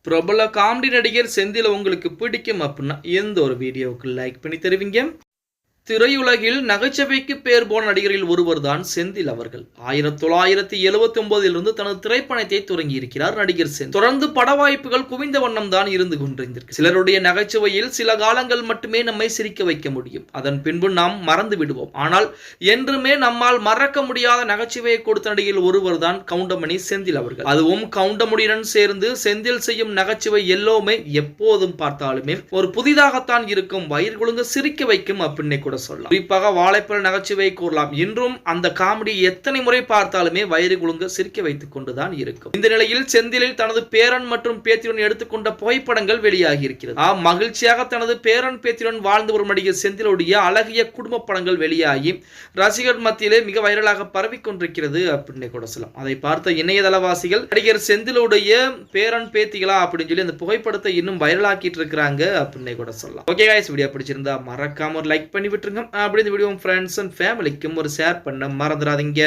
பிரபல காமெடி நடிகர் செந்தில் உங்களுக்கு பிடிக்கும் அப்படின்னா எந்த ஒரு வீடியோவுக்கு லைக் பண்ணி தருவீங்க? திரையுலகில் நகைச்சுவைக்கு பேர் போன நடிகரில் ஒருவர் தான் செந்தில் அவர்கள். 1979 தனது திரைப்பயணத்தை தொடங்கி இருக்கிறார் நடிகர் செந்தில். தொடர்ந்து பட வாய்ப்புகள் குவிந்த வண்ணம் தான் இருந்து கொண்டிருந்திருக்கு. சிலருடைய நகைச்சுவையில் சில காலங்கள் மட்டுமே நம்மை சிரிக்க வைக்க முடியும். அதன் பின்பு நாம் மறந்து விடுவோம். ஆனால் என்றுமே நம்மால் மறக்க முடியாத நகைச்சுவையை கொடுத்த நடிகரில் ஒருவர் தான் கவுண்டமணி செந்தில் அவர்கள். அதுவும் கவுண்டமணியுடன் சேர்ந்து செந்தில் செய்யும் நகைச்சுவை எல்லோருமே எப்போதும் பார்த்தாலுமே ஒரு புதிதாகத்தான் இருக்கும், வயிறு குலுங்க சிரிக்க வைக்கும் அப்படின்னு கூட சொல்லலாம். குறிப்பாக வாழைப்பழ நகைச்சுவை கூறலாம். இன்றும் அந்த காமெடி எத்தனை முறை பார்த்தாலுமே வயிறு குலுங்க சிரிக்க வைத்துக் கொண்டுதான் இருக்கும். இந்த நிலையில் செந்திலில் தனது பேரன் மற்றும் பேத்தியுடன் எடுத்துக்கொண்ட புகைப்படங்கள் வெளியாகி இருக்கிறது. மகிழ்ச்சியாக தனது பேரன் பேத்தியுடன் வாழ்ந்து வரும் நடிகர் செந்திலுடைய அழகிய குடும்ப படங்கள் வெளியாகி ரசிகர் மத்தியிலே மிக வைரலாக பரவி கொண்டிருக்கிறது அப்படின்னு கூட சொல்லலாம். அதை பார்த்த இணையதளவாசிகள் நடிகர் செந்திலுடைய பேரன் பேத்திகளா அப்படின்னு சொல்லி அந்த புகைப்படத்தை இன்னும் வைரலாக்கிட்டு இருக்கிறாங்க அப்படின்னு கூட சொல்லலாம். ஓகே गाइस, வீடியோ பிடிச்சிருந்தா மறக்காம ஒரு லைக் பண்ணி விட்டுருங்க. அப்படி இந்த வீடியோ ஃப்ரெண்ட்ஸ் அண்ட் ஃபேமிலிக்கும் ஒரு ஷேர் பண்ண மறந்துடாதீங்க.